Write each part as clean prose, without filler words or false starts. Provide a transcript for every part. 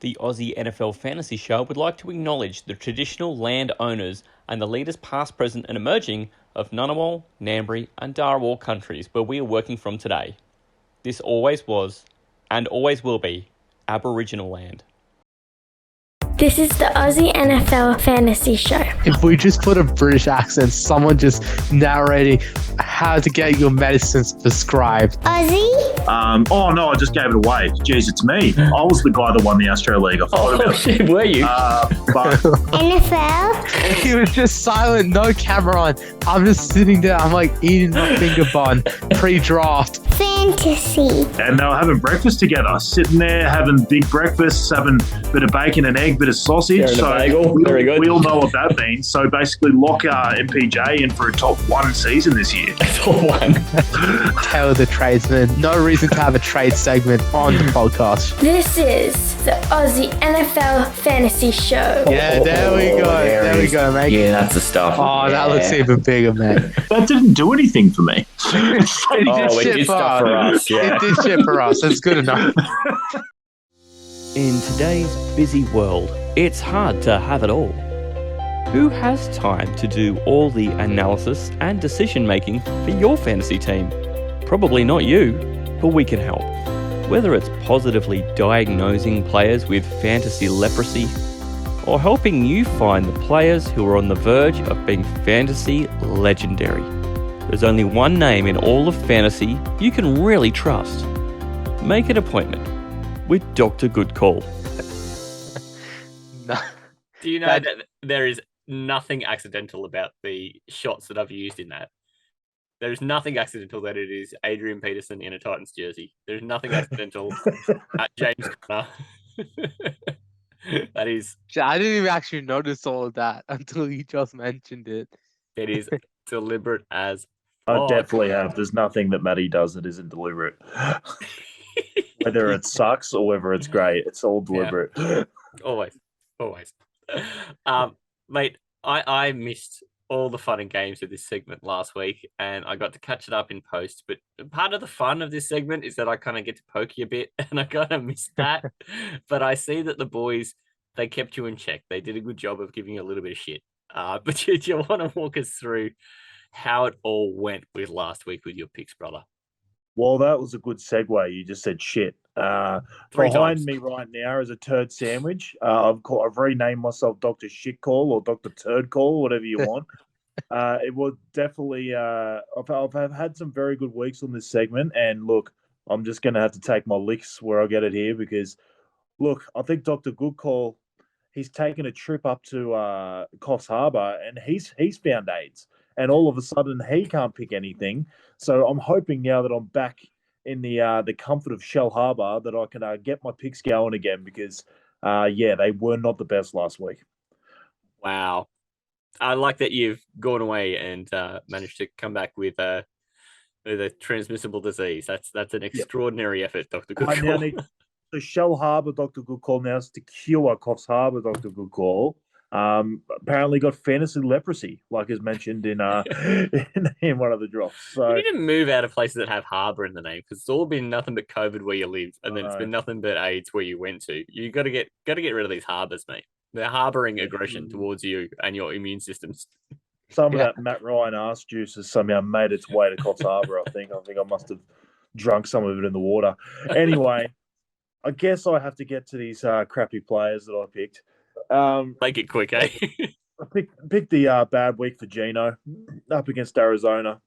The Aussie NFL Fantasy Show would like to acknowledge the traditional land owners and the leaders past, present and emerging of Ngunnawal, Ngambri and Darawal countries where we are working from today. This always was, and always will be, Aboriginal land. This is the Aussie NFL Fantasy Show. If we just put a British accent, someone just narrating how to get your medicines prescribed. Aussie? Oh no, I just gave it away. Jeez, it's me. I was the guy that won the Astro League. I thought about shit, were you? but NFL? He was just silent, no camera on. I'm just sitting there, I'm like eating my finger bun pre-draft. Fantasy. and they were having breakfast together, sitting there having big breakfasts, having a bit of bacon and egg, bit of sausage. Sharing a So bagel. Very good. we all know what that means. So basically, lock MPJ in for a top one season this year. Top one. Taylor the tradesman. No reason to have a trade segment on the podcast. This is the Aussie NFL Fantasy Show. Yeah, there we go. There we go, mate. Yeah, that's the stuff. Oh, that looks even bigger, man. That didn't do anything for me. Oh, it did stuff for us. Yeah. It did shit for us. It's good enough. In today's busy world, it's hard to have it all. Who has time to do all the analysis and decision making for your fantasy team? Probably not you, but we can help. Whether it's positively diagnosing players with fantasy leprosy, or helping you find the players who are on the verge of being fantasy legendary. There's only one name in all of fantasy you can really trust. Make an appointment with Dr GoodCall. No. Do you know that there is nothing accidental about the shots that I've used in that? There is nothing accidental that it is Adrian Peterson in a Titans jersey. There's nothing accidental at James Conner. That is, I didn't even actually notice all of that until you just mentioned it. it is deliberate as I fuck. definitely have. There's nothing that Matty does that isn't deliberate. Whether it sucks or whether it's great, it's all deliberate. Always. Mate, I missed all the fun and games of this segment last week, and I got to catch it up in post. But part of the fun of this segment is that I kind of get to poke you a bit, and I kind of missed that. But I see that the boys, they kept you in check. They did a good job of giving you a little bit of shit. But do you want to walk us through how it all went with last week with your picks, brother? Well, that was a good segue. You just said shit. Three Behind times. me right now is a turd sandwich. I've renamed myself Dr. Shit Call or Dr. Turd Call, whatever you want. It was definitely. I've had some very good weeks on this segment, and look, I'm just going to have to take my licks where I get it here because, look, I think Dr. GoodCall, he's taken a trip up to Coffs Harbour, and he's found AIDS, and all of a sudden he can't pick anything. So I'm hoping now that I'm back in the comfort of Shell Harbour that I can get my picks going again because, they were not the best last week. Wow. I like that you've gone away and managed to come back with a transmissible disease. That's an extraordinary effort, Dr. I now GoodCall. need the Shell Harbour Dr. GoodCall now is to cure Coffs Harbour Dr. GoodCall. Apparently got fantasy leprosy, like is mentioned in in one of the drops. So You need to move out of places that have harbour in the name because it's all been nothing but COVID where you live, and then it's been nothing but AIDS where you went to. You got to get rid of these harbours, mate. They're harbouring aggression towards you and your immune systems. some of that Matt Ryan arse juice has somehow made its way to Coffs Harbour. I think I must have drunk some of it in the water. Anyway, I guess I have to get to these crappy players that I picked. Make it quick, eh? I picked the bad week for Gino up against Arizona.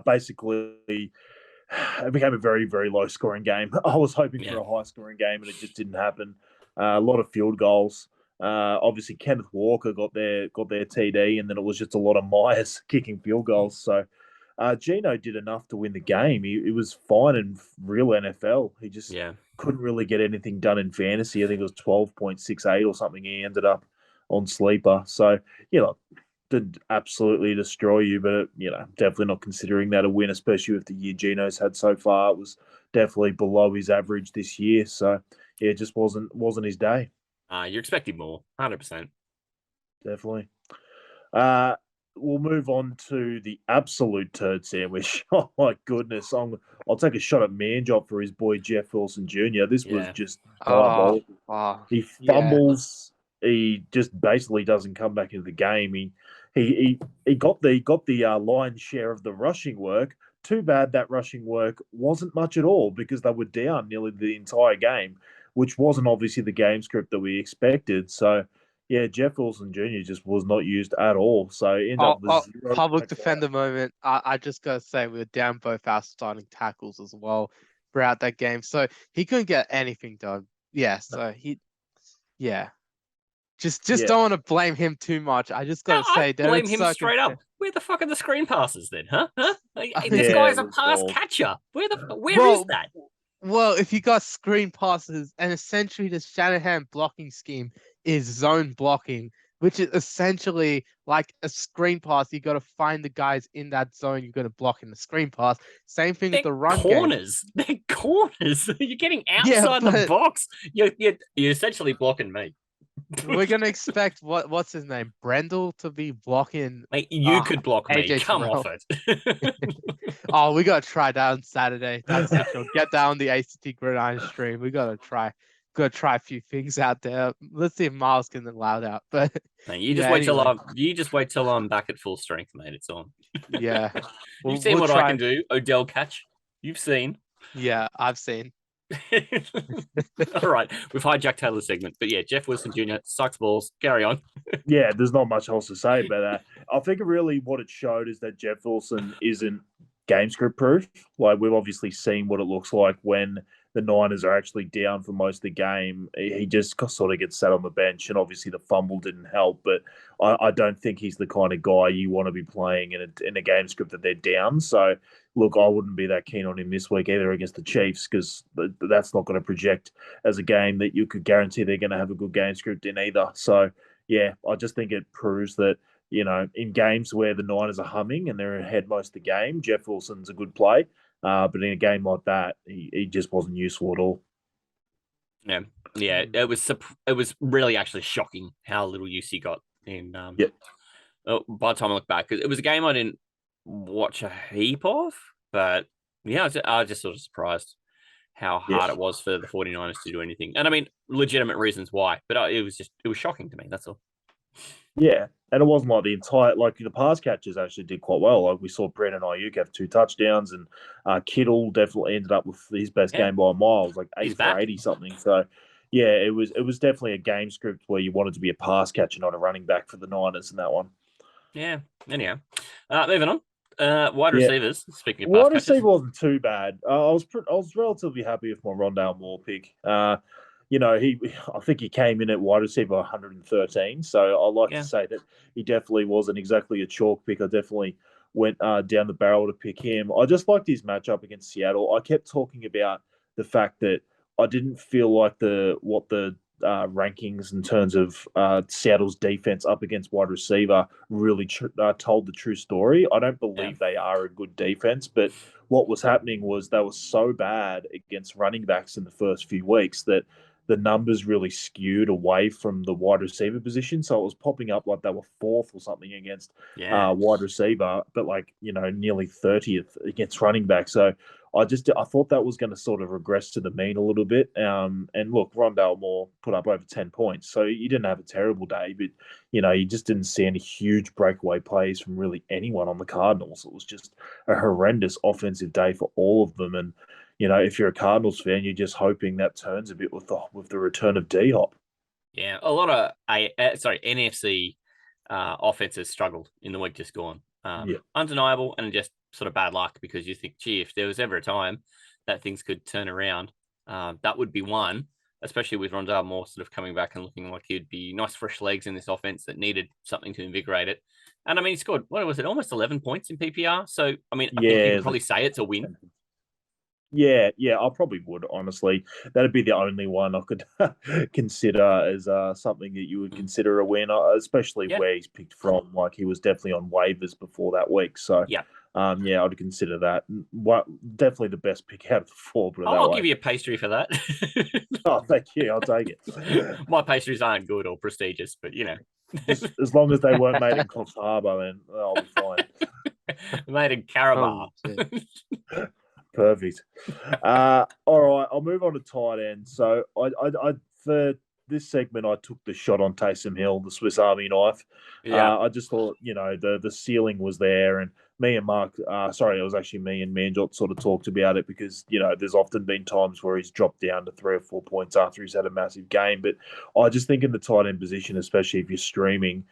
Basically, it became a very, very low scoring game. I was hoping for a high scoring game, and it just didn't happen. A lot of field goals. Obviously, Kenneth Walker got their TD, and then it was just a lot of Myers kicking field goals. So Gino did enough to win the game. He was fine in real NFL. He just couldn't really get anything done in fantasy. I think it was 12.68 or something. He ended up on sleeper. So, did absolutely destroy you, but, definitely not considering that a win, especially with the year Gino's had so far. It was definitely below his average this year. So, it just wasn't his day. You're expecting more, 100%. Definitely. we'll move on to the absolute turd sandwich. Oh my goodness! I'll take a shot at Manjob for his boy Jeff Wilson Jr. This was just Oh, diabolical. oh, He yeah. fumbles. He just basically doesn't come back into the game. He got the lion's share of the rushing work. Too bad that rushing work wasn't much at all because they were down nearly the entire game, which wasn't obviously the game script that we expected. So, yeah, Jeff Wilson Jr. just was not used at all. So he ended up with zero. Public defender moment. I just gotta say we were down both our starting tackles as well throughout that game, so he couldn't get anything done. Yeah, so yeah. Just Yeah, don't want to blame him too much. I just No, gotta I say they're blame in him straight up. Where the fuck are the screen passes then, huh? This yeah, guy's it a was pass all. catcher. Where is Well, that? well, if you got screen passes and essentially the Shanahan blocking scheme is zone blocking, which is essentially like a screen pass. You got to find the guys in that zone you're going to block in the screen pass. Same thing They're with the run game. corners. They're corners. You're getting Yeah, outside the but box. You're essentially blocking me. we're gonna expect what's his name, Brendel, to be blocking Mate, you could block me. AJ Come off Terrell. it. Oh, we gotta try that on Saturday. That's for sure. Get that on the ACT Gridiron stream. We gotta try a few things out there. Let's see if Miles can allow that. But Mate, yeah, anyway, you just wait till I'm back at full strength, mate. It's on. yeah, You've seen we'll what I try. can do, Odell catch. You've seen. Yeah, I've seen. All right, we've hijacked Taylor's segment, but yeah, Jeff Wilson Jr. sucks balls. Carry on. Yeah, there's not much else to say about that. I think really what it showed is that Jeff Wilson isn't game script proof. Like we've obviously seen what it looks like when the Niners are actually down for most of the game. He just sort of gets sat on the bench, and obviously the fumble didn't help. But I don't think he's the kind of guy you want to be playing in a game script that they're down. So look, I wouldn't be that keen on him this week either against the Chiefs because that's not going to project as a game that you could guarantee they're going to have a good game script in either. So yeah, I just think it proves that, in games where the Niners are humming and they're ahead most of the game, Jeff Wilson's a good play. But in a game like that, he just wasn't useful at all. Yeah, it was really actually shocking how little use he got in. By the time I look back, because it was a game I didn't watch a heap of, but yeah, I was just sort of surprised how hard it was for the 49ers to do anything. And I mean, legitimate reasons why, but it was shocking to me. That's all. Yeah, and it wasn't like the pass catchers actually did quite well. Like we saw Brandon Ayuk have 2 touchdowns, and Kittle definitely ended up with his best game by a mile. It was like 8 for 80 something. So yeah, it was definitely a game script where you wanted to be a pass catcher, not a running back for the Niners in that one. Yeah. Anyhow, moving on. Wide receivers. Speaking of pass wide catchers, receiver wasn't too bad. I was relatively happy with my Rondale Moore pick. I think he came in at wide receiver 113. So I like to say that he definitely wasn't exactly a chalk pick. I definitely went down the barrel to pick him. I just liked his matchup against Seattle. I kept talking about the fact that I didn't feel like what the rankings in terms of Seattle's defense up against wide receiver really told the true story. I don't believe they are a good defense, but what was happening was they were so bad against running backs in the first few weeks that the numbers really skewed away from the wide receiver position. So it was popping up like they were 4th or something against wide receiver, but nearly 30th against running back. So I thought that was going to sort of regress to the mean a little bit. And look, Rondale Moore put up over 10 points. So he didn't have a terrible day, but, you just didn't see any huge breakaway plays from really anyone on the Cardinals. It was just a horrendous offensive day for all of them. And, if you're a Cardinals fan, you're just hoping that turns a bit with the return of D-Hop. Yeah, a lot of NFC offenses struggled in the week just gone. Undeniable and just sort of bad luck because you think, gee, if there was ever a time that things could turn around, that would be one, especially with Rondale Moore sort of coming back and looking like he'd be nice fresh legs in this offense that needed something to invigorate it. And I mean, he scored, what was it, almost 11 points in PPR. So, I mean, I think you could probably say it's a win. Yeah, I probably would, honestly. That'd be the only one I could consider as something that you would consider a win, especially where he's picked from. Like, he was definitely on waivers before that week. So, I'd consider that. Definitely the best pick out of the 4. I'll give you a pastry for that. Oh, thank you. I'll take it. My pastries aren't good or prestigious, but, Just as long as they weren't made in Coffs Harbour, then I'll be fine. Made in Carabar. Perfect. All right, I'll move on to tight end. So I for this segment, I took the shot on Taysom Hill, the Swiss Army knife. Yeah. I just thought, the ceiling was there, and me and Mark, sorry, it was actually me and Manjot sort of talked about it because, there's often been times where he's dropped down to 3 or 4 points after he's had a massive game. But I just think in the tight end position, especially if you're streaming,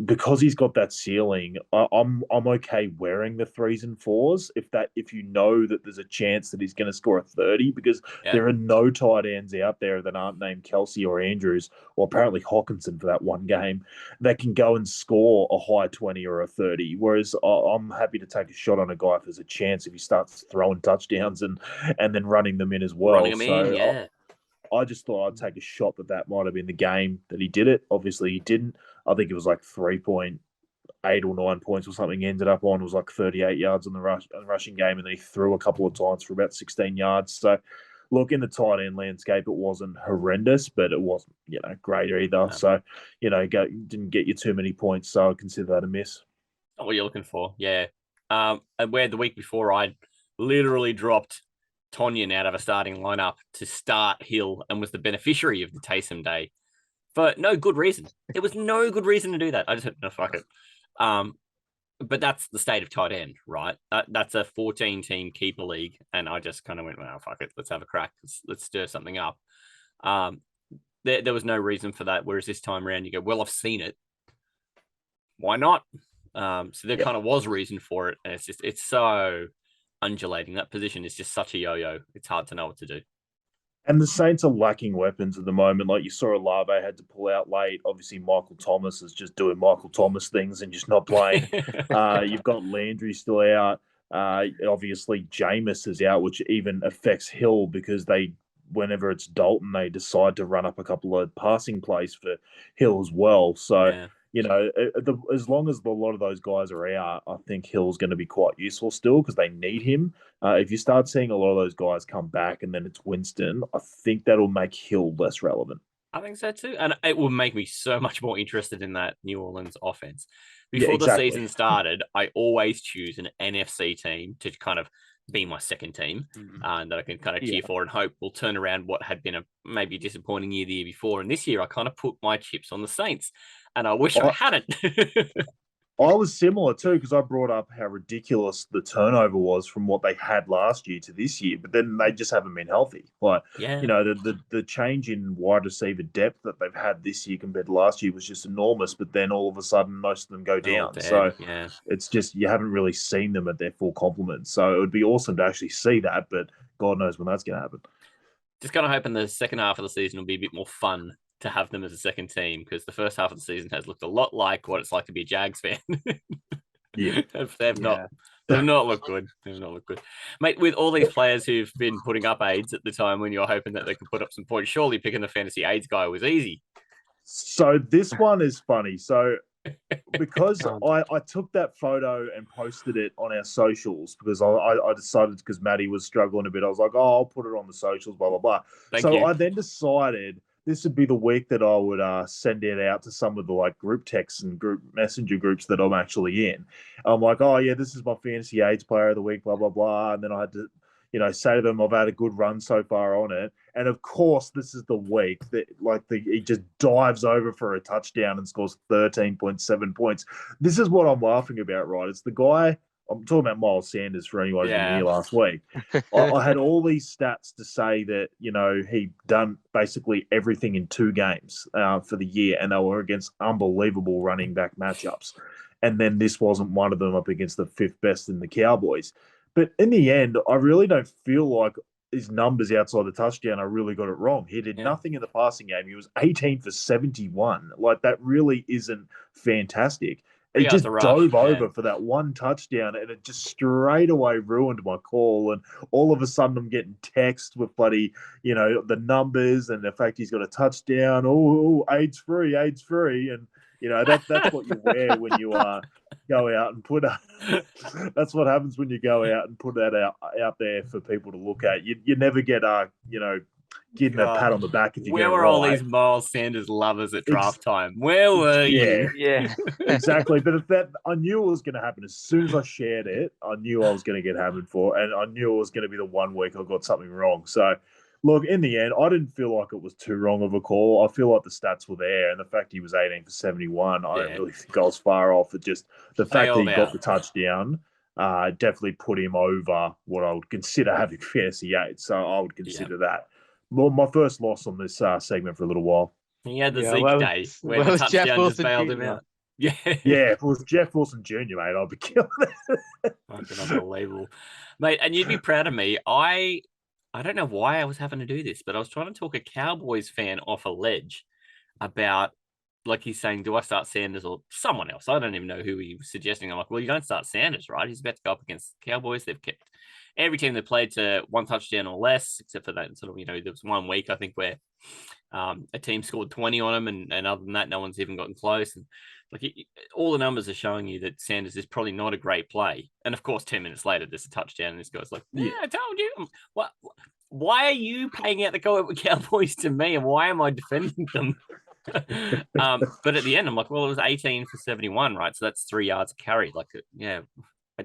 because he's got that ceiling, I'm okay wearing the 3s and 4s if you know that there's a chance that he's going to score a 30, because there are no tight ends out there that aren't named Kelsey or Andrews, or apparently Hawkinson for that one game, that can go and score a high 20 or a 30. Whereas I'm happy to take a shot on a guy if there's a chance, if he starts throwing touchdowns and then running them in as well. Running them in, yeah. I just thought I'd take a shot that might have been the game that he did it. Obviously, he didn't. I think it was like 3.8 or 9 points or something. He ended up on was like 38 yards on the rushing game, and then he threw a couple of times for about 16 yards. So, look, in the tight end landscape, it wasn't horrendous, but it wasn't great either. No. So, didn't get you too many points. So I consider that a miss. Not what you're looking for, yeah. And where the week before I literally dropped Tonyan out of a starting lineup to start Hill and was the beneficiary of the Taysom day for no good reason. There was no good reason to do that. I just said, no, fuck it. But that's the state of tight end, right? That's a 14-team keeper league, and I just kind of went, well, fuck it. Let's have a crack. Let's stir something up. There was no reason for that, whereas this time around you go, well, I've seen it. Why not? So there kind of was reason for it, and it's so undulating. That position is just such a yo-yo. It's hard to know what to do. And the Saints are lacking weapons at the moment. Like you saw, Olave had to pull out late. Obviously, Michael Thomas is just doing Michael Thomas things and just not playing. You've got Landry still out. Obviously, Jameis is out, which even affects Hill because whenever it's Dalton, they decide to run up a couple of passing plays for Hill as well. So, as long as a lot of those guys are out, I think Hill's going to be quite useful still because they need him. If you start seeing a lot of those guys come back and then it's Winston, I think that'll make Hill less relevant. I think so too. And it will make me so much more interested in that New Orleans offense. Before the season started, I always choose an NFC team to kind of be my second team that I can kind of cheer for and hope will turn around what had been a maybe disappointing year the year before. And this year I kind of put my chips on the Saints, and I wish I hadn't. I was similar too because I brought up how ridiculous the turnover was from what they had last year to this year, but then they just haven't been healthy. The change in wide receiver depth that they've had this year compared to last year was just enormous. But then all of a sudden, most of them go down. It's just you haven't really seen them at their full complement. So it would be awesome to actually see that, but God knows when that's going to happen. Just kind of hoping the second half of the season will be a bit more fun to have them as a second team, because the first half of the season has looked a lot like what it's like to be a Jags fan. They've not looked good. They've not looked good. Mate, with all these players who've been putting up aids at the time when you're hoping that they could put up some points, surely picking the fantasy aids guy was easy. So this one is funny. So because I took that photo and posted it on our socials because I decided, because Maddie was struggling a bit, I was like, I'll put it on the socials, blah, blah, blah. Thank you. I then decided this would be the week that I would send it out to some of the group texts and group messenger groups that I'm actually in. I'm like, oh yeah, this is my fantasy aids player of the week, blah, blah, blah. And then I had to, say to them, I've had a good run so far on it. And of course, this is the week that he just dives over for a touchdown and scores 13.7 points. This is what I'm laughing about, right? It's the guy. I'm talking about Miles Sanders for anyone who didn't hear last week. I had all these stats to say that, he'd done basically everything in 2 games for the year, and they were against unbelievable running back matchups. And then this wasn't one of them up against the 5th best in the Cowboys. But in the end, I really don't feel like his numbers outside the touchdown, I really got it wrong. He did nothing in the passing game. He was 18 for 71. That really isn't fantastic. He just dove over for that one touchdown, and it just straight away ruined my call. And all of a sudden, I'm getting text with bloody, the numbers and the fact he's got a touchdown. Oh, AIDS free. And that's what you wear when you go out and put. That's what happens when you go out and put that out there for people to look at. You never get give him a pat on the back if you get Where it were all right. these Miles Sanders lovers at draft time? Where were you? Yeah. Exactly. But I knew it was going to happen. As soon as I shared it, I knew I was going to get hammered for, and I knew it was going to be the 1 week I got something wrong. So, look, in the end, I didn't feel like it was too wrong of a call. I feel like the stats were there, and the fact he was 18 for 71, I don't really think I was far off. It just the fact that he got the touchdown definitely put him over what I would consider having fantasy 8. So I would consider that. Well, my first loss on this segment for a little while. He had the Zeke day where the touchdown just bailed him out. Yeah. Yeah, if it was Jeff Wilson Jr., mate, I'd be killing it. Fucking unbelievable. Mate, and you'd be proud of me. I don't know why I was having to do this, but I was trying to talk a Cowboys fan off a ledge about, like, he's saying, do I start Sanders or someone else? I don't even know who he was suggesting. I'm like, well, you don't start Sanders, right? He's about to go up against the Cowboys. They've kept every team they played to 1 touchdown or less, except for that sort of, there was 1 week, I think, where a team scored 20 on him, and other than that, no one's even gotten close. And all the numbers are showing you that Sanders is probably not a great play. And of course, 10 minutes later, there's a touchdown, and this guy's like, yeah, I told you. What? Why are you paying out the Cowboys to me, and why am I defending them? But at the end, I'm like, well, it was 18 for 71, right? So that's 3 yards carried. Like, yeah,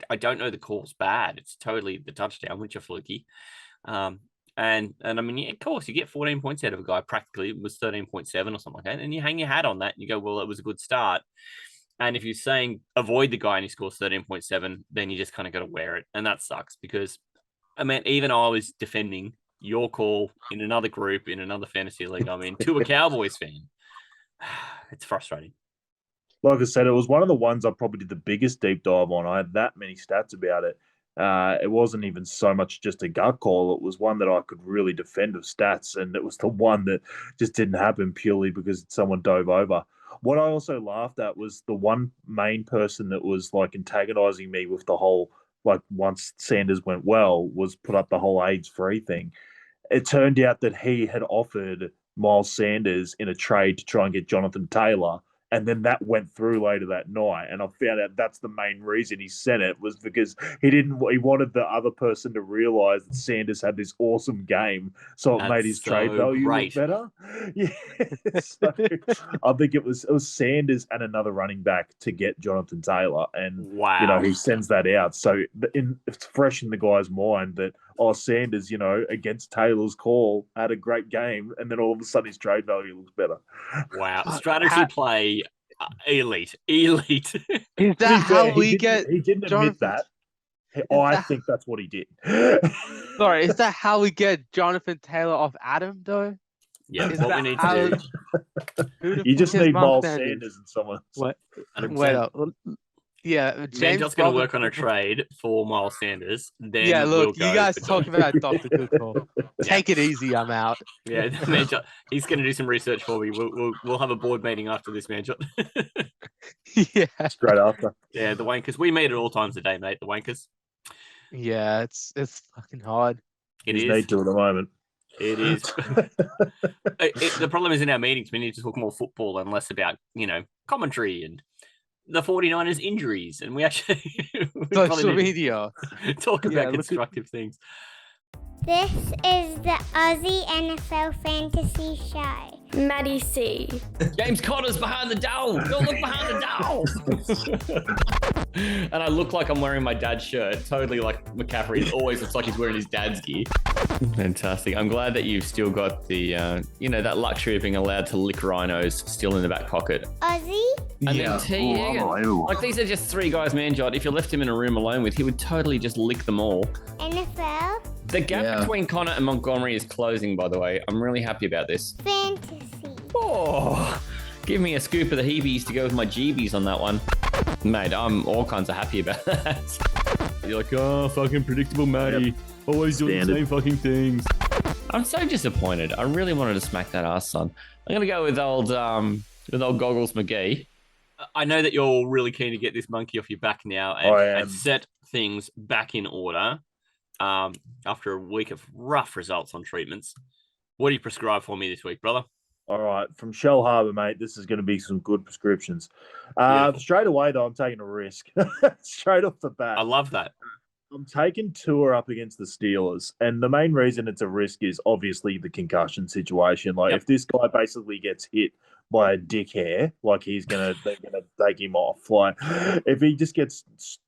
I don't know the call's bad. It's totally the touchdown, which are fluky. And I mean, yeah, of course, you get 14 points out of a guy. Practically, it was 13.7 or something like that. And you hang your hat on that and you go, well, it was a good start. And if you're saying avoid the guy and he scores 13.7, then you just kind of got to wear it. And that sucks because, I mean, even I was defending your call in another group, in another fantasy league I'm in, to a Cowboys fan. It's frustrating. Like I said, it was one of the ones I probably did the biggest deep dive on. I had that many stats about it. It wasn't even so much just a gut call. It was one that I could really defend of stats, and it was the one that just didn't happen purely because someone dove over. What I also laughed at was the one main person that was like antagonizing me with the whole, like, once Sanders went well, was put up the whole AIDS-free thing. It turned out that he had offered Miles Sanders in a trade to try and get Jonathan Taylor. And then that went through later that night. And I found out that's the main reason he sent it, was because he wanted the other person to realize that Sanders had this awesome game. So it made his trade value look better. Yeah. So I think it was Sanders and another running back to get Jonathan Taylor. And, he sends that out. So it's fresh in the guy's mind that, Sanders, against Taylor's call, had a great game, and then all of a sudden his trade value looks better. Wow. Strategy play, elite. Is that how we get... He didn't admit that. I think that's what he did. Sorry, is that how we get Jonathan Taylor off Adam, though? Yeah, what we need to do. You just need Miles Sanders and someone. What? Wait up. Yeah, Manjot's going to work on a trade for Miles Sanders. Then look, you guys talk about Dr GoodCall. Take it easy, I'm out. Yeah, Manjot, he's going to do some research for me. We'll have a board meeting after this, Manjot. Yeah, straight after. Yeah, the wankers. We meet at all times of the day, mate. The wankers. Yeah, it's fucking hard. It is. Need to at the moment. It is. The problem is in our meetings, we need to talk more football and less about, commentary and the 49ers injuries, and we actually social media talk about constructive things. This is the Aussie NFL Fantasy Show. Maddie C. James Conner's behind the goal. Don't look behind the goal. And I look like I'm wearing my dad's shirt. Totally like McCaffrey. It always looks like he's wearing his dad's gear. Fantastic. I'm glad that you've still got the, that luxury of being allowed to lick rhinos still in the back pocket. Aussie? And then T. Higgins. Like, these are just 3 guys, Manjot. If you left him in a room alone with, he would totally just lick them all. NFL? The gap between Connor and Montgomery is closing, by the way. I'm really happy about this. Fantasy. Oh, give me a scoop of the Heebies to go with my GBs on that one. Mate, I'm all kinds of happy about that. You're like, oh, fucking predictable Matty. Yep. Always doing the same fucking things. I'm so disappointed. I really wanted to smack that ass, son. I'm going to go with old Goggles McGee. I know that you're all really keen to get this monkey off your back now and set things back in order after a week of rough results on treatments. What do you prescribe for me this week, brother? All right, from Shell Harbour, mate, this is going to be some good prescriptions. Straight away, though, I'm taking a risk. Straight off the bat. I love that. I'm taking Tua up against the Steelers, and the main reason it's a risk is obviously the concussion situation. Like, Yep. if this guy basically gets hit by a dick hair, like they're gonna take him off. Like, if he just gets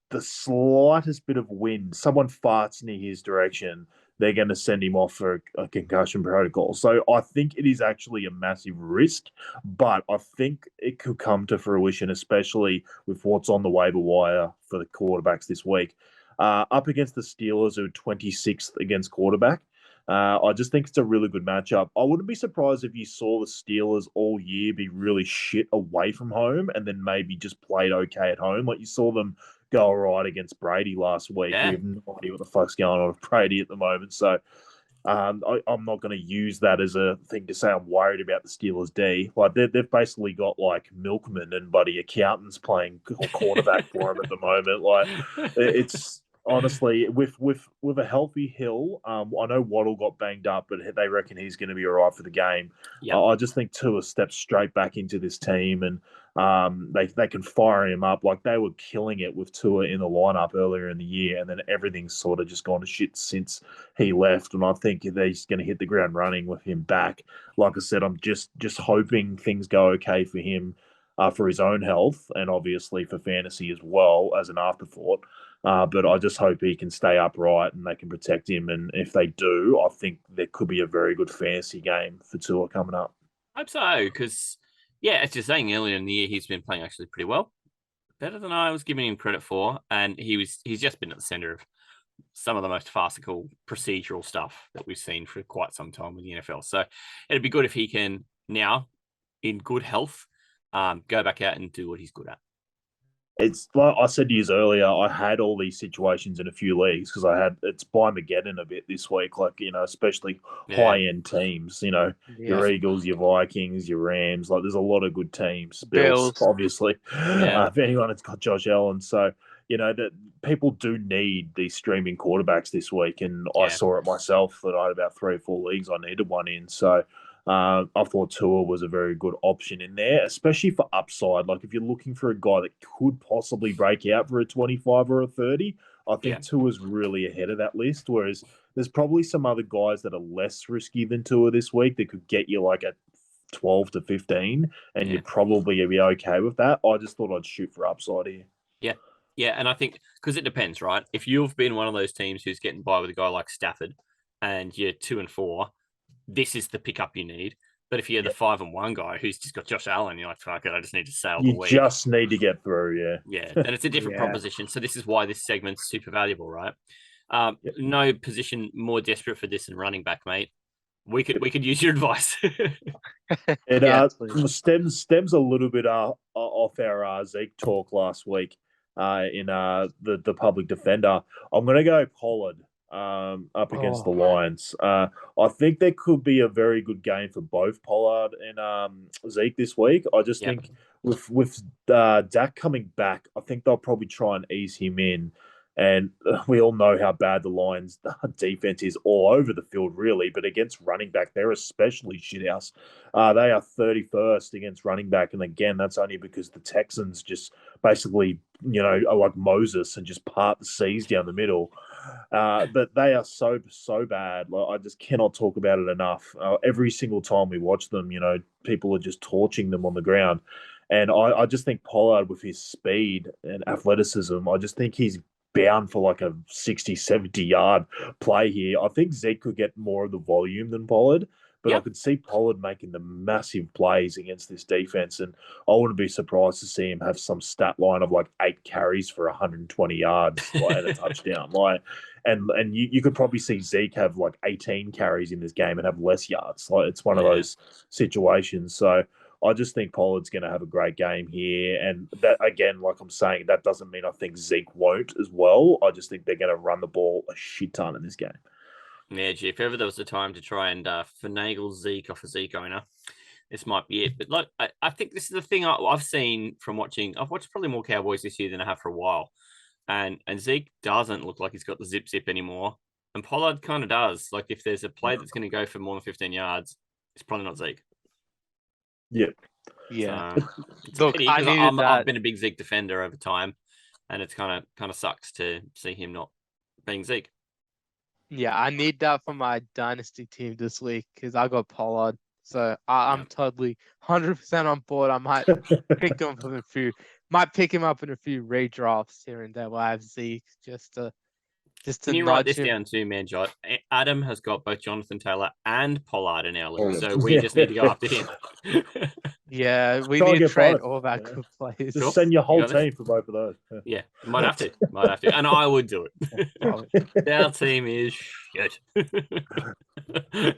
the slightest bit of wind, someone farts in his direction, they're going to send him off for a concussion protocol. So I think it is actually a massive risk, but I think it could come to fruition, especially with what's on the waiver wire for the quarterbacks this week. Up against the Steelers, who are 26th against quarterback. I just think it's a really good matchup. I wouldn't be surprised if you saw the Steelers all year be really shit away from home and then maybe just played okay at home. Like you saw them go all right against Brady last week. Yeah. We have no idea what the fuck's going on with Brady at the moment. So I'm not going to use that as a thing to say I'm worried about the Steelers D. Like they've basically got like milkmen and buddy accountants playing quarterback for them at the moment. Like it's honestly with a healthy Hill. I know Waddle got banged up, but they reckon he's going to be all right for the game. Yep. I just think Tua steps straight back into this team and. They can fire him up like they were killing it with Tua in the lineup earlier in the year, and then everything's sort of just gone to shit since he left. And I think they're just going to hit the ground running with him back. Like I said, I'm just hoping things go okay for him for his own health and obviously for fantasy as well as an afterthought. But I just hope he can stay upright and they can protect him. And if they do, I think there could be a very good fantasy game for Tua coming up. I hope so, because yeah, as you're saying, earlier in the year, he's been playing actually pretty well, better than I was giving him credit for, and he's just been at the center of some of the most farcical procedural stuff that we've seen for quite some time with the NFL. So it'd be good if he can now, in good health, go back out and do what he's good at. It's like I said to you earlier, I had all these situations in a few leagues because it's by Mageddon a bit this week, like, especially high end teams, your Eagles, your Vikings, your Rams, like there's a lot of good teams. Bills. Obviously. Yeah. If anyone has got Josh Allen. So, that people do need these streaming quarterbacks this week. And I saw it myself that I had about 3 or 4 leagues I needed one in. So I thought Tua was a very good option in there, especially for upside. Like if you're looking for a guy that could possibly break out for a 25 or a 30, I think Tua's really ahead of that list. Whereas there's probably some other guys that are less risky than Tua this week that could get you like a 12 to 15, and you'd probably be okay with that. I just thought I'd shoot for upside here. Yeah. Yeah, and I think because it depends, right? If you've been one of those teams who's getting by with a guy like Stafford and you're 2 and 4, this is the pickup you need. But if you're the 5 and 1 guy who's just got Josh Allen, you're like, fuck it, I just need to sail the week. You just need to get through, Yeah, and it's a different proposition. So this is why this segment's super valuable, right? No position more desperate for this than running back, mate. We could use your advice. It stems a little bit off our Zeke talk last week in the public defender. I'm going to go Pollard up against the Lions. I think there could be a very good game for both Pollard and Zeke this week. I just think with Dak coming back, I think they'll probably try and ease him in. And we all know how bad the Lions' defense is all over the field, really. But against running back, they're especially shithouse. They are 31st against running back. And again, that's only because the Texans just basically, are like Moses and just part the seas down the middle. But they are so bad. Like, I just cannot talk about it enough. Every single time we watch them, people are just torching them on the ground. And I just think Pollard, with his speed and athleticism, I just think he's bound for like a 60, 70-yard play here. I think Zeke could get more of the volume than Pollard, but I could see Pollard making the massive plays against this defense, and I wouldn't be surprised to see him have some stat line of like 8 carries for 120 yards and a touchdown. And you could probably see Zeke have like 18 carries in this game and have less yards. Like it's one of those situations. So I just think Pollard's going to have a great game here. And that, again, like I'm saying, that doesn't mean I think Zeke won't as well. I just think they're going to run the ball a shit ton in this game. Yeah, gee, if ever there was a time to try and finagle Zeke off a Zeke owner, this might be it. But like, I think this is the thing I've seen from watching. I've watched probably more Cowboys this year than I have for a while. And Zeke doesn't look like he's got the zip anymore. And Pollard kind of does. Like if there's a play that's going to go for more than 15 yards, it's probably not Zeke. Yeah. Yeah. So, look, I've been a big Zeke defender over time, and it's kind of sucks to see him not being Zeke. Yeah, I need that for my dynasty team this week because I got Pollard. So I'm totally 100% on board. I might pick him up in a few redrafts here and there. Where I have Zeke just to Can you write nudge this him. down too, man, Jot? Adam has got both Jonathan Taylor and Pollard in our league, Pollard. so we just need to go after him. Yeah, we Try need and to get trade both, all of our yeah. good players. Just Sure. send your You whole got this? team for both of those. Yeah, might have to, and I would do it. Our team is shit.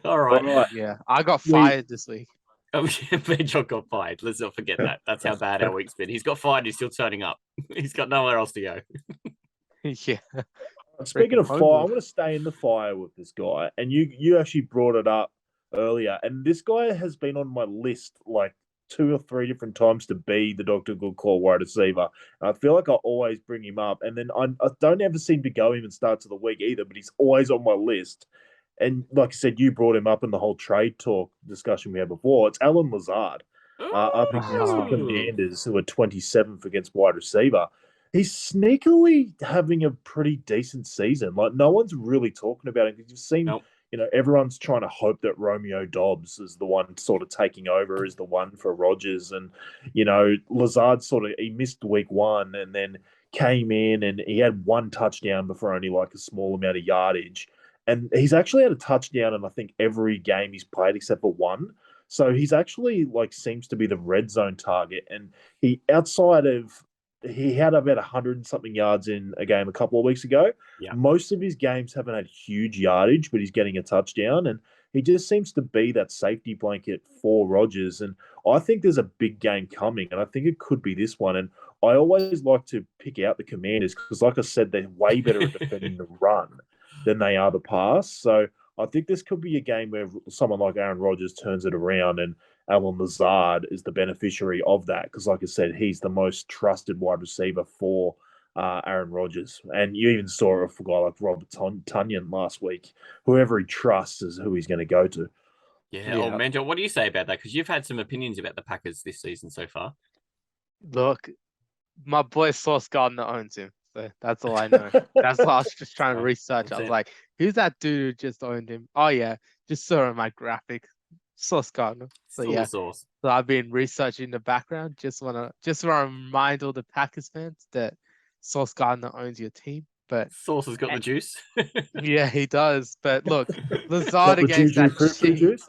All right. All right. Yeah, I got We- fired this week. Majok got fired. Let's not forget that. That's how bad our week's been. He's got fired. He's still turning up. He's got nowhere else to go. Yeah. Speaking of fire, homeless. I'm going to stay in the fire with this guy. And you actually brought it up earlier. And this guy has been on my list like 2 or 3 different times to be the Dr. GoodCall wide receiver. And I feel like I always bring him up. And then I don't ever seem to go him in starts of the week either, but he's always on my list. And like I said, you brought him up in the whole trade talk discussion we had before. It's Alan Lazard up against the Ooh. Commanders, who are 27th against wide receiver. He's sneakily having a pretty decent season. Like, no one's really talking about it because you've seen, Nope. everyone's trying to hope that Romeo Dobbs is the one sort of taking over, is the one for Rodgers. And, Lazard he missed week 1 and then came in and he had 1 touchdown before only like a small amount of yardage. And he's actually had a touchdown in, I think, every game he's played except for 1. So he's actually seems to be the red zone target. And he had about 100 and something yards in a game a couple of weeks ago. Yeah. Most of his games haven't had huge yardage, but he's getting a touchdown. And he just seems to be that safety blanket for Rodgers. And I think there's a big game coming, and I think it could be this one. And I always like to pick out the Commanders because, like I said, they're way better at defending the run than they are the pass. So I think this could be a game where someone like Aaron Rodgers turns it around and Alan Lazard is the beneficiary of that because, like I said, he's the most trusted wide receiver for Aaron Rodgers. And you even saw a guy like Robert Tunyon last week. Whoever he trusts is who he's going to go to. Yeah. Oh, Manjo, what do you say about that? Because you've had some opinions about the Packers this season so far. Look, my boy Sauce Gardner owns him. So that's all I know. That's what I was just trying to research. I was like, who's that dude who just owned him? Oh, yeah. Just saw in my graphic. Sauce Gardner. So, Full yeah. sauce. So I've been researching the background. Just wanna remind all the Packers fans that Sauce Gardner owns your team. But Sauce has got the juice. yeah, he does. But look, Lazard against that Juice?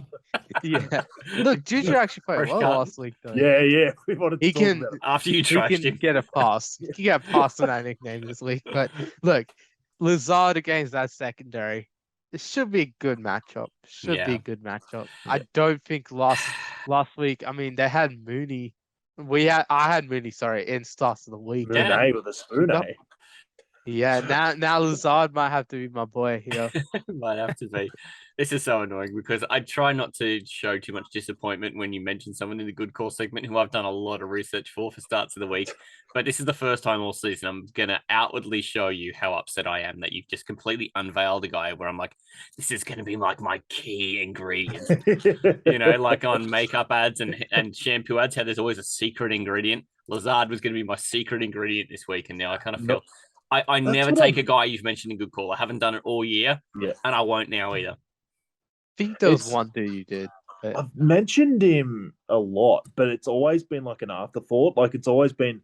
Yeah. Look, Juju actually played Fresh well cut. last week though. Yeah. We wanted to He talk can about it. After you he trashed can him. get a pass. He can get a pass on that nickname this week. But look, Lazard against that secondary. It should be a good matchup. I don't think last week. I mean, they had Mooney. I had Mooney. Sorry, in starts of the week. Mooney with a spoon, eh? Yeah. Now Lazard might have to be my boy here. Might have to be. This is so annoying because I try not to show too much disappointment when you mention someone in the good call segment who I've done a lot of research for starts of the week. But this is the first time all season I'm going to outwardly show you how upset I am that you've just completely unveiled a guy where I'm like, this is going to be like my key ingredient. Like on makeup ads and shampoo ads, how there's always a secret ingredient. Lazard was going to be my secret ingredient this week. And now I kind of feel I never take a guy you've mentioned in good call. I haven't done it all year, and I won't now either. I think there was one dude you did. But... I've mentioned him a lot, but it's always been like an afterthought. Like it's always been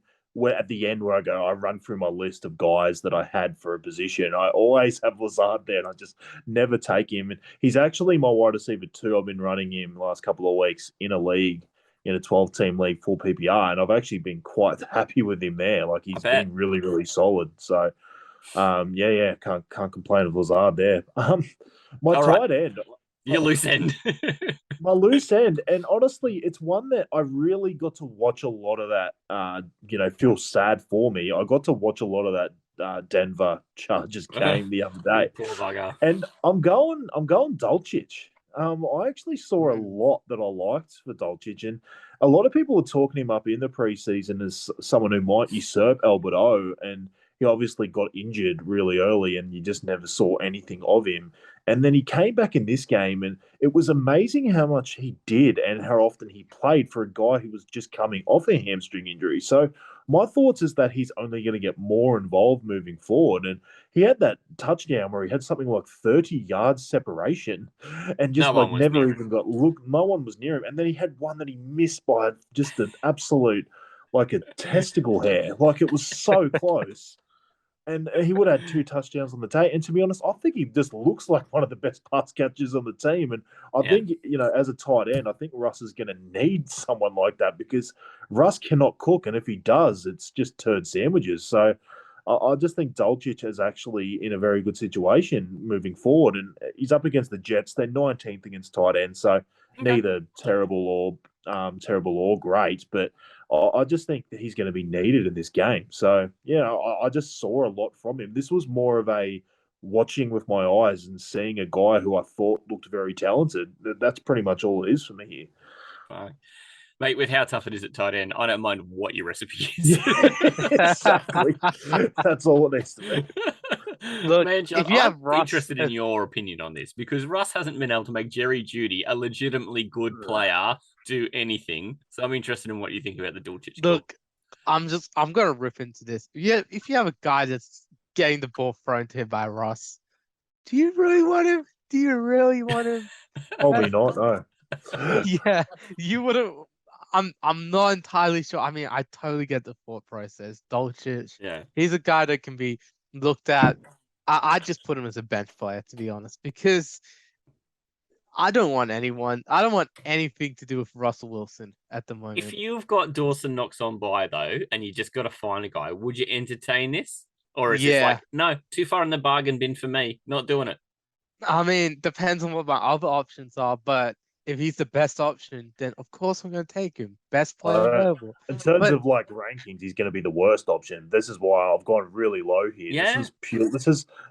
at the end where I run through my list of guys that I had for a position. I always have Lazard there, and I just never take him. And he's actually my wide receiver too. I've been running him the last couple of weeks in a league, in a 12-team league, full PPR, and I've actually been quite happy with him there. Like he's been really, really solid. So, can't complain with Lazard there. My tight end. Your loose end. My loose end. And honestly, it's one that I really got to watch a lot of that, feel sad for me. I got to watch a lot of that Denver Chargers game the other day. Poor bugger. And I'm going Dulcich. I actually saw a lot that I liked for Dulcich, and a lot of people were talking him up in the preseason as someone who might usurp Albert O, and he obviously got injured really early, and you just never saw anything of him. And then he came back in this game, and it was amazing how much he did and how often he played for a guy who was just coming off a hamstring injury. So My thoughts is that he's only going to get more involved moving forward. And he had that touchdown where he had something like 30 yards separation and No just one like was never near. even got look. No one was near him. And then he had one that he missed by just an absolute, like a testicle hair. Like it was so close. And he would have had 2 touchdowns on the day. And to be honest, I think he just looks like one of the best pass catchers on the team. And I Yeah. think, as a tight end, I think Russ is going to need someone like that because Russ cannot cook. And if he does, it's just turd sandwiches. So I just think Dolcic is actually in a very good situation moving forward. And he's up against the Jets. They're 19th against tight end. So neither terrible or great. But I just think that he's going to be needed in this game. So, I just saw a lot from him. This was more of a watching with my eyes and seeing a guy who I thought looked very talented. That's pretty much all it is for me here. Fine. Mate, with how tough it is at tight end, I don't mind what your recipe is. Yeah, exactly. That's all it needs to be. Look, Man, John, if you have I'm Russ, interested in your opinion on this because Russ hasn't been able to make Jerry Judy, a legitimately good player, do anything. So I'm interested in what you think about the Dulcich call. look, I'm gonna rip into this. Yeah, if you have a guy that's getting the ball thrown to him by Russ, do you really want him? Do you really want him? Probably not, no. Yeah, you wouldn't. I'm not entirely sure. I mean, I totally get the thought process. Dolcic, Yeah. he's a guy that can be looked at. I just put him as a bench player, to be honest, because I don't want anything to do with Russell Wilson at the If moment. you've got Dawson knocks on by though, and you just got to find a guy, would you entertain this? Or is this Yeah, like, no, too far in the bargain bin for me, not doing it? I mean, depends on what my other options are, but if he's the best option, then of course I'm going to take him. Best player available. In terms But of like rankings, he's going to be the worst option. This is why I've gone really low here. Yeah. This is pure.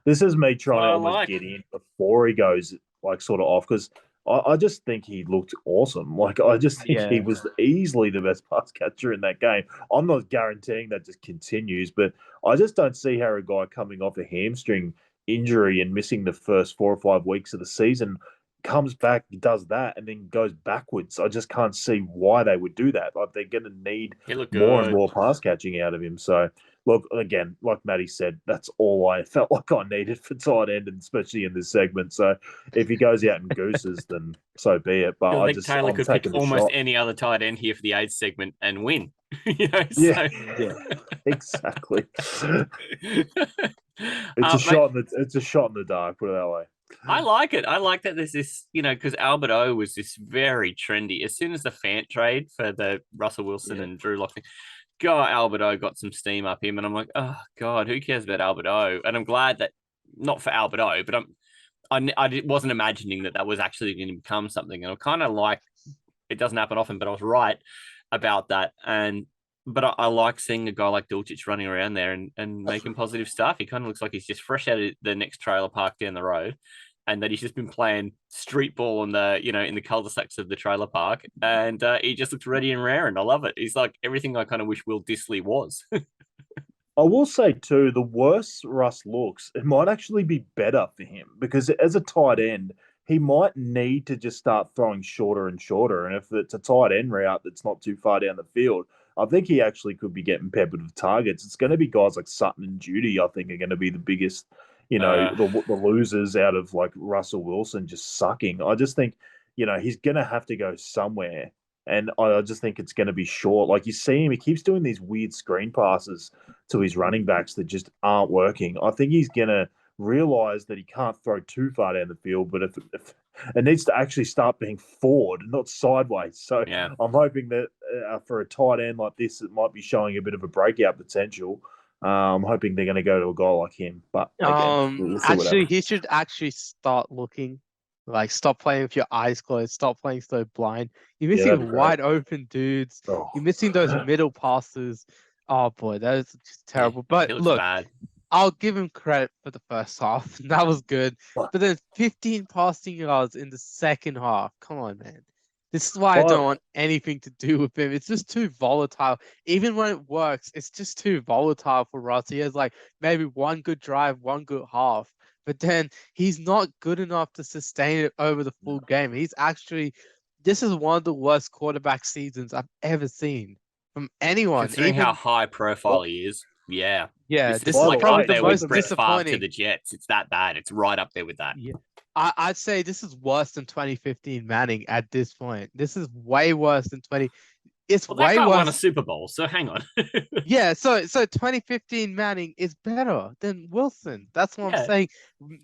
This is me trying what to I almost like. get in before he goes like sort of off because I just think he looked awesome. Like I just think he yeah, was easily the best pass catcher in that game. I'm not guaranteeing that just continues, but I just don't see how a guy coming off a hamstring injury and missing the first 4 or 5 weeks of the season comes back, does that, and then goes backwards. I just can't see why they would do that. Like they're going to need He looked more and good. more pass catching out of him. So look, again, like Matty said, that's all I felt like I needed for tight end, and especially in this segment. So if he goes out and gooses, then so be it. But I think Taylor I'm could pick taking the almost shot. any other tight end here for the AIDS segment and win. Yeah, So yeah, exactly. It's mate, it's a shot in the dark. Put it that way. I like it. I like that there's this, because Albert O was this very trendy. As soon as the Fant trade for the Russell Wilson and Drew Lock thing, Albert O got some steam up him, and I'm like, oh God, who cares about Albert O? And I'm glad that not for Albert O, but I wasn't imagining that was actually going to become something, and I'm kind of like it doesn't happen often, but I was right about that, but I like seeing a guy like Dulcich running around there and making positive stuff. He kind of looks like he's just fresh out of the next trailer park down the road, and that he's just been playing street ball in the cul-de-sacs of the trailer park, and he just looks ready and raring. I love it. He's like everything I kind of wish Will Disley was. I will say too, the worse Russ looks, it might actually be better for him because as a tight end, he might need to just start throwing shorter and shorter. And if it's a tight end route that's not too far down the field, I think he actually could be getting peppered with targets. It's going to be guys like Sutton and Judy, I think, are going to be the biggest, the losers out of like Russell Wilson just sucking. I just think, he's going to have to go somewhere. And I just think it's going to be short. Like you see him, he keeps doing these weird screen passes to his running backs that just aren't working. I think he's going to realize that he can't throw too far down the field, but if it needs to actually start being forward, not sideways. So Yeah. I'm hoping that for a tight end like this, it might be showing a bit of a breakout potential. I'm hoping they're going to go to a guy like him. But again, we'll see what actually, happens. he should actually start looking. Like, stop playing with your eyes closed. Stop playing so blind. You're Yeah, that'd missing be great. wide open dudes. Oh. You're missing those middle passes. Oh boy, that is just terrible. Yeah, But he looks look, bad. I'll give him credit for the first half. That was good. But then 15 passing yards in the second half. Come on, man. This is why I don't want anything to do with him. It's just too volatile. Even when it works, it's just too volatile for Russ. He has like maybe one good drive, one good half, but then he's not good enough to sustain it over the full game. This is one of the worst quarterback seasons I've ever seen. from anyone. Considering Even how high profile he is, yeah. yeah, This this is is By like the probably up way, the there most with Brett Favre to disappointing. the Jets. It's that bad. It's right up there with that. Yeah. I'd say this is worse than 2015 Manning at this point. This is way worse than 20. It's Well, that way guy won a worse. Super Bowl, so hang on. Yeah, so 2015 Manning is better than Wilson. That's what I'm Yeah. saying.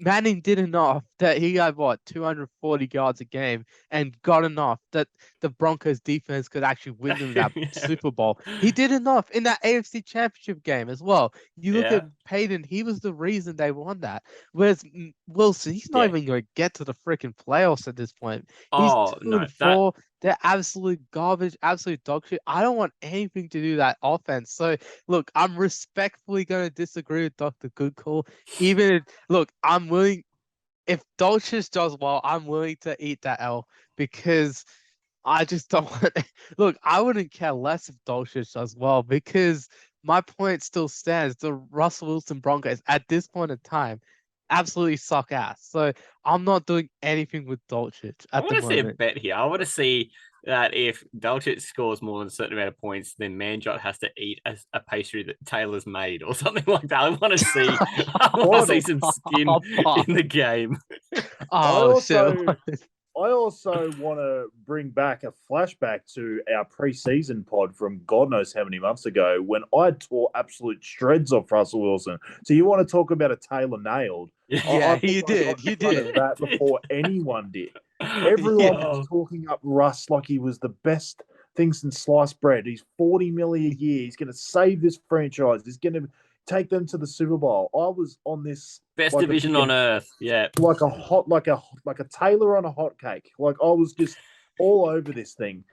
Manning did enough that he had what 240 yards a game and got enough that the Broncos defense could actually win them that Yeah. Super Bowl. He did enough in that AFC Championship game as well. You look at Yeah. Peyton, he was the reason they won that. Whereas Wilson, he's not Yeah. even going to get to the freaking playoffs at this point. He's Oh 2 no, and 4. They're absolute garbage, absolute dog shit. I don't want anything to do with that offense. So look, I'm respectfully going to disagree with Dr. Goodcall. Look, I'm willing. If Dolchich does well, I'm willing to eat that L because I just don't want. Look, I wouldn't care less if Dolchich does well because my point still stands. The Russell Wilson Broncos at this point in time absolutely suck ass. So I'm not doing anything with Dolchich I at the want to see a moment. bet here. I want to see that if Dalchich scores more than a certain amount of points, then Manjot has to eat a pastry that Taylor's made or something like that. I want to see. I want to see some skin in the game. Oh shit! I also want to bring back a flashback to our preseason pod from God knows how many months ago when I tore absolute shreds off Russell Wilson. So you want to talk about a Taylor nailed? Yeah, I you thought I did. got You in front of did. that before anyone did. Everyone was talking up Russ like he was the best thing since sliced bread. He's 40 million a year. He's going to save this franchise. He's going to take them to the Super Bowl. I was on this Best like division on earth. Yeah. like a Taylor on a hot cake. Like I was just all over this thing,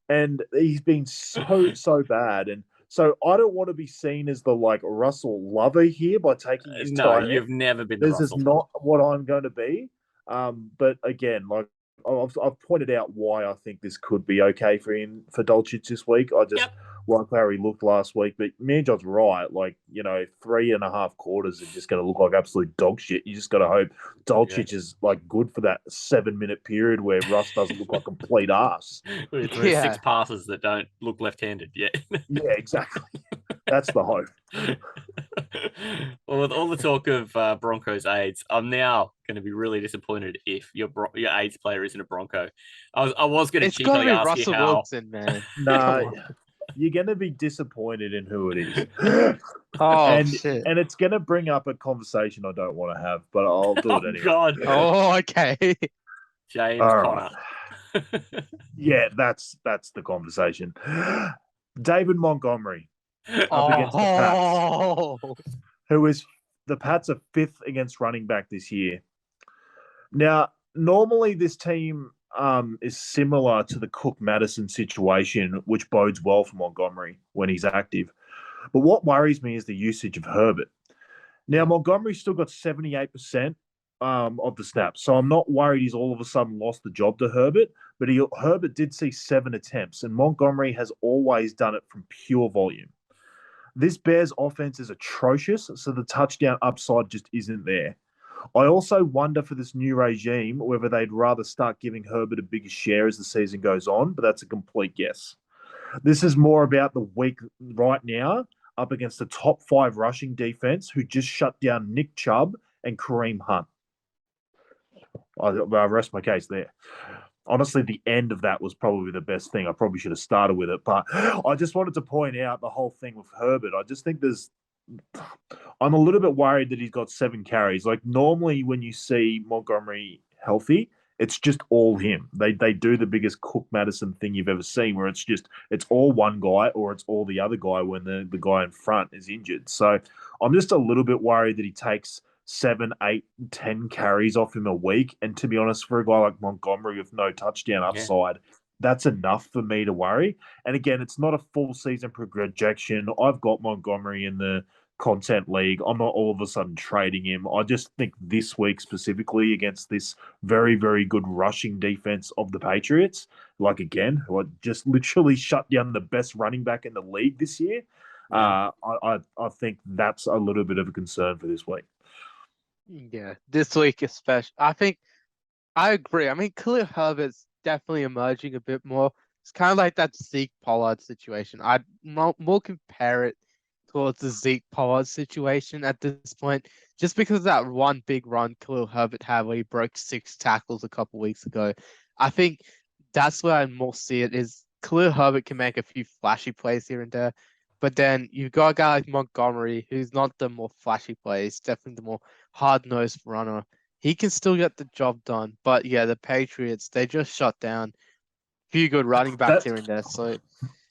and he's been so bad. And so I don't want to be seen as the like Russell lover here by taking his No, time. you've never been the This is Russell. not what I'm going to be. But again, like I've pointed out why I think this could be okay for him for Dolchich this week. I just like how he looked last week. But Manjot's right. Like, 3.5 quarters are just going to look like absolute dog shit. You just got to hope Dolchich is like good for that 7-minute period where Russ doesn't look like complete ass. With 6 passes that don't look left-handed. Yeah. Yeah, exactly. That's the hope. Well, with all the talk of Broncos aids, I'm now going to be really disappointed if your aids player isn't a Bronco. I was going to cheekily ask Russell you how. Wilson, man. No, you're going to be disappointed in who it is. Shit. And it's going to bring up a conversation I don't want to have, but I'll do it anyway. God. Oh, okay. James All Conner. right. Yeah, that's the conversation. David Montgomery up against the Pats, who is the Pats are 5th against running back this year. Now, normally this team is similar to the Cook-Madison situation, which bodes well for Montgomery when he's active. But what worries me is the usage of Herbert. Now, Montgomery's still got 78% of the snaps, so I'm not worried he's all of a sudden lost the job to Herbert, but Herbert did see 7 attempts, and Montgomery has always done it from pure volume. This Bears offense is atrocious, so the touchdown upside just isn't there. I also wonder for this new regime whether they'd rather start giving Herbert a bigger share as the season goes on, but that's a complete guess. This is more about the week right now up against the top 5 rushing defense who just shut down Nick Chubb and Kareem Hunt. I rest my case there. Honestly, the end of that was probably the best thing. I probably should have started with it, but I just wanted to point out the whole thing with Herbert. I just think I'm a little bit worried that he's got 7 carries. Like normally when you see Montgomery healthy, it's just all him. They do the biggest Cook-Madison thing you've ever seen where it's all one guy or it's all the other guy when the guy in front is injured. So I'm just a little bit worried that he takes 7, 8, 10 carries off him a week. And to be honest, for a guy like Montgomery with no touchdown upside, that's enough for me to worry. And again, it's not a full season projection. I've got Montgomery in the content league. I'm not all of a sudden trading him. I just think this week specifically against this very, very good rushing defense of the Patriots, like again, who just literally shut down the best running back in the league this year. I think that's a little bit of a concern for this week. Yeah, this week especially. I agree. I mean, Khalil Herbert's definitely emerging a bit more. It's kind of like that Zeke Pollard situation. I'd more compare it towards the Zeke Pollard situation at this point, just because of that one big run Khalil Herbert had where he broke 6 tackles a couple weeks ago. I think that's where I more see it is Khalil Herbert can make a few flashy plays here and there, but then you've got a guy like Montgomery who's not the more flashy plays, definitely the more hard-nosed runner. He can still get the job done, but yeah, the Patriots, they just shut down a few good running backs here and there. So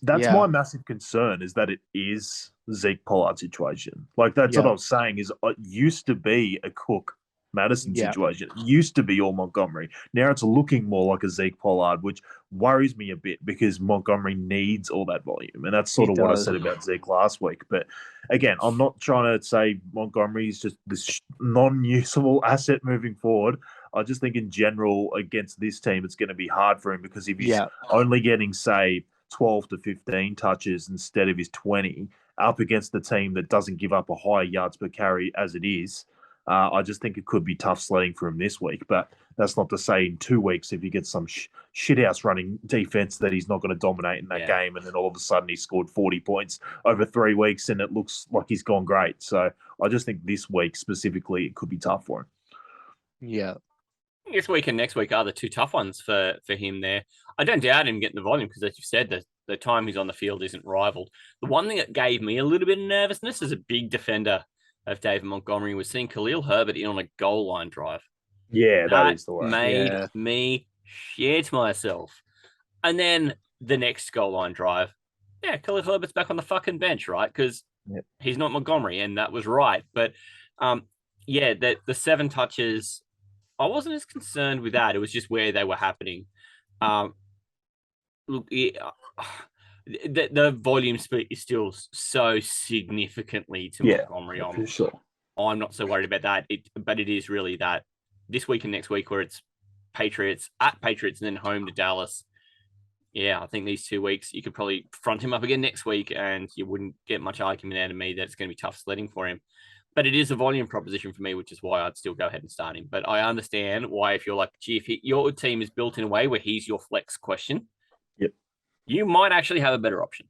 That's yeah, my massive concern is that it is Zeke Pollard situation. Like that's what I yeah, was saying is it used to be a Cook Madison yeah, situation. It used to be all Montgomery. Now it's looking more like a Zeke Pollard, which worries me a bit because Montgomery needs all that volume. And that's he sort of what I does. said about Zeke last week. But again, I'm not trying to say Montgomery is just this non-usable asset moving forward. I just think in general against this team, it's going to be hard for him because if he's Yeah, only getting, say, 12 to 15 touches instead of his 20 up against the team that doesn't give up a high yards per carry as it is. I just think it could be tough sledding for him this week, but that's not to say in 2 weeks if he gets some shithouse running defense that he's not going to dominate in that game, and then all of a sudden he scored 40 points over 3 weeks and it looks like he's gone great. So I just think this week specifically it could be tough for him. yeah, This week and next week are the two tough ones for him there. I don't doubt him getting the volume because, as you've said, the time he's on the field isn't rivaled. The one thing that gave me a little bit of nervousness as a big defender of David Montgomery was seeing Khalil Herbert in on a goal line drive. Yeah, that is the way. Made Yeah. me shit myself. And then the next goal line drive, yeah, Khalil Herbert's back on the fucking bench, right? Because he's not Montgomery, and that was right. But yeah, the 7 touches, I wasn't as concerned with that. It was just where they were happening. Look, the volume split is still so significantly to Montgomery. For sure. I'm not so worried about that. But it is really that this week and next week where it's Patriots and then home to Dallas. Yeah, I think these 2 weeks you could probably front him up again next week, and you wouldn't get much argument out of me that it's going to be tough sledding for him. But it is a volume proposition for me, which is why I'd still go ahead and start him. But I understand why if you're like, gee, if your team is built in a way where he's your flex question, you might actually have a better option.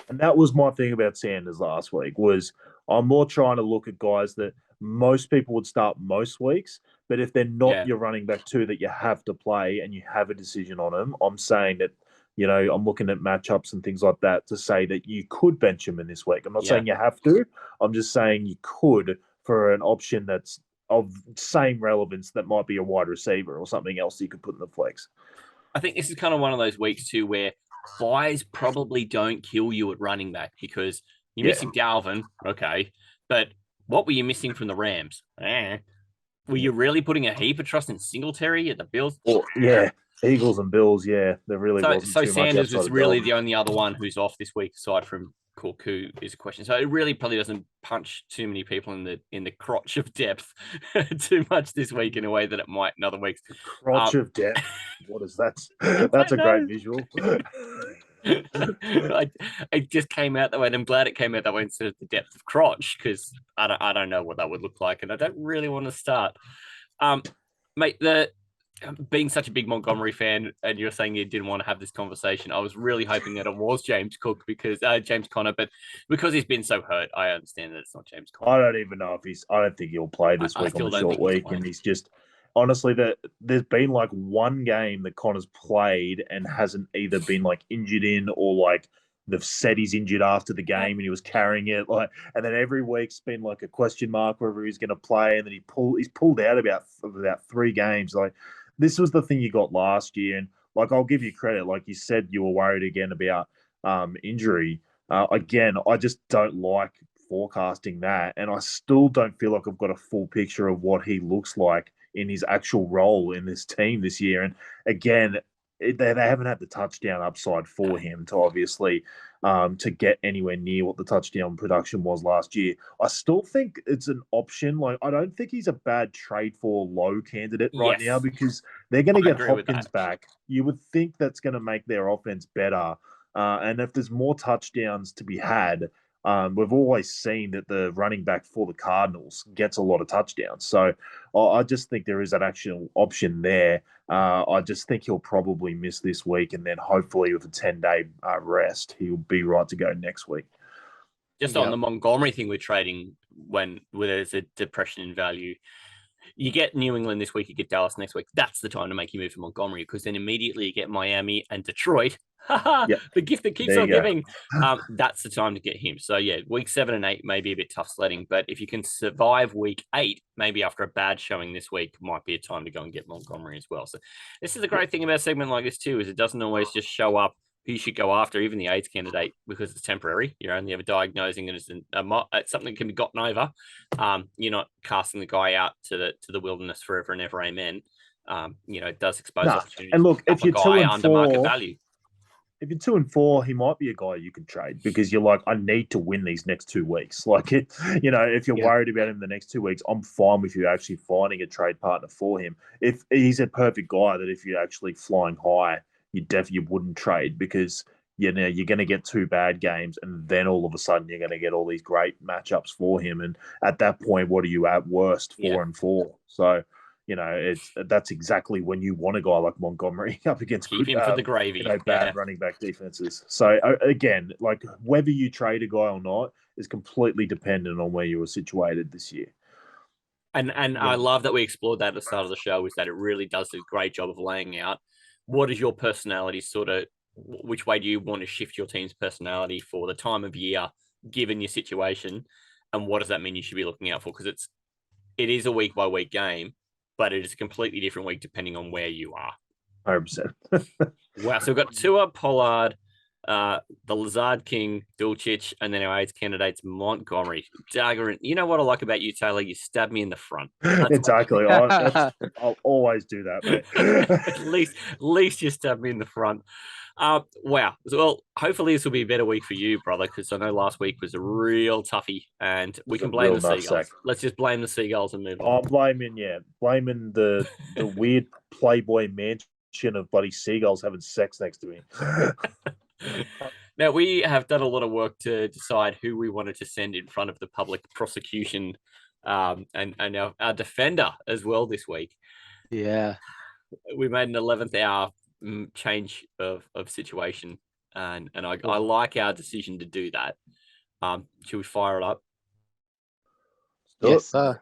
And that was my thing about Sanders last week was I'm more trying to look at guys that most people would start most weeks, but if they're not your running back 2 that you have to play and you have a decision on them, I'm saying that, I'm looking at matchups and things like that to say that you could bench him in this week. I'm not saying you have to. I'm just saying you could for an option that's of same relevance that might be a wide receiver or something else you could put in the flex. I think this is kind of one of those weeks too where buys probably don't kill you at running back because you're missing Dalvin, okay, but what were you missing from the Rams? Were you really putting a heap of trust in Singletary at the Bills? Eagles and Bills, there really wasn't too much. So Sanders was really the only other one who's off this week aside from Cook, who is a question. So it really probably doesn't punch too many people in the crotch of depth too much this week in a way that it might in other weeks. Crotch of depth. What is that? That's a great visual. It just came out that way, and I'm glad it came out that way instead of the depth of crotch because I don't know what that would look like, and I don't really want to start. Mate, being such a big Montgomery fan, and you're saying you didn't want to have this conversation, I was really hoping that it was James Cook because James Conner, but because he's been so hurt, I understand that it's not James Conner. I don't even know if I don't think he'll play this week on the short week, and he's just honestly there's been like one game that Connor's played and hasn't either been like injured in or like they've said he's injured after the game and he was carrying it and then every week's been like a question mark whether he's going to play, and then he's pulled out about 3 games. Like this was the thing you got last year, and like I'll give you credit, like you said you were worried again about injury. Again, I just don't like forecasting that, and I still don't feel like I've got a full picture of what he looks like in his actual role in this team this year. And again, they haven't had the touchdown upside for him to obviously to get anywhere near what the touchdown production was last year. I still think it's an option. Like I don't think he's a bad trade for low candidate right now because they're going to get Hopkins back. You would think that's going to make their offense better. And if there's more touchdowns to be had, We've always seen that the running back for the Cardinals gets a lot of touchdowns. So I just think there is an actual option there. I just think he'll probably miss this week, and then hopefully with a 10-day rest, he'll be right to go next week. Just on the Montgomery thing, we're trading when there's a depression in value. You get New England this week, you get Dallas next week. That's the time to make you move to Montgomery, because then immediately you get Miami and Detroit. The gift that keeps on giving. That's the time to get him. So yeah, week 7 and 8 may be a bit tough sledding, but if you can survive week 8, maybe after a bad showing this week, might be a time to go and get Montgomery as well. So this is the great thing about a segment like this too, is it doesn't always just show up who you should go after, even the AIDS candidate, because it's temporary. You're only ever diagnosing it as something that can be gotten over. You're not casting the guy out to the wilderness forever and ever. Amen. It does expose opportunities. And look, if you're 2 and 4, under market value. If you're 2 and 4, he might be a guy you can trade, because you're like, I need to win these next 2 weeks. Like, if you're worried about him the next 2 weeks, I'm fine with you actually finding a trade partner for him. If he's a perfect guy that if you're actually flying high, you definitely wouldn't trade, because you're going to get 2 bad games, and then all of a sudden you're going to get all these great matchups for him. And at that point, what are you at worst? 4 and 4. So, that's exactly when you want a guy like Montgomery up against keep him for the gravy. Bad running back defenses. So again, like whether you trade a guy or not is completely dependent on where you were situated this year. And I love that we explored that at the start of the show, is that it really does a great job of laying out what is your personality, sort of which way do you want to shift your team's personality for the time of year, given your situation, and what does that mean you should be looking out for? Because it is a week by week game, but it is a completely different week depending on where you are. 100%. Wow. So we've got Tua, Pollard, the Lazard King, Dulcich, and then our AIDS candidates, Montgomery. Dagger. You know what I like about you, Taylor? You stab me in the front. Exactly. I'll always do that, mate. at least you stab me in the front. Wow. Well, hopefully this will be a better week for you, brother, because I know last week was a real toughie, and we can blame the Seagulls. Sack. Let's just blame the Seagulls and move on. I'm blaming the weird Playboy mansion of bloody seagulls having sex next to me. Now, we have done a lot of work to decide who we wanted to send in front of the public prosecution and our defender as well this week. Yeah. We made an 11th hour change of situation, and I like our decision to do that. Should we fire it up? Yes, sir.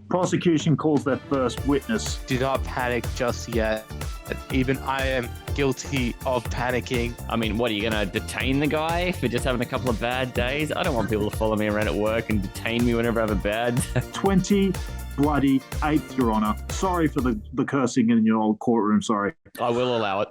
Prosecution calls their first witness. Do not panic just yet. Even I am guilty of panicking. I mean, what, are you going to detain the guy for just having a couple of bad days? I don't want people to follow me around at work and detain me whenever I have a bad 20 bloody 8th, Your Honour. Sorry for the cursing in your old courtroom, sorry. I will allow it.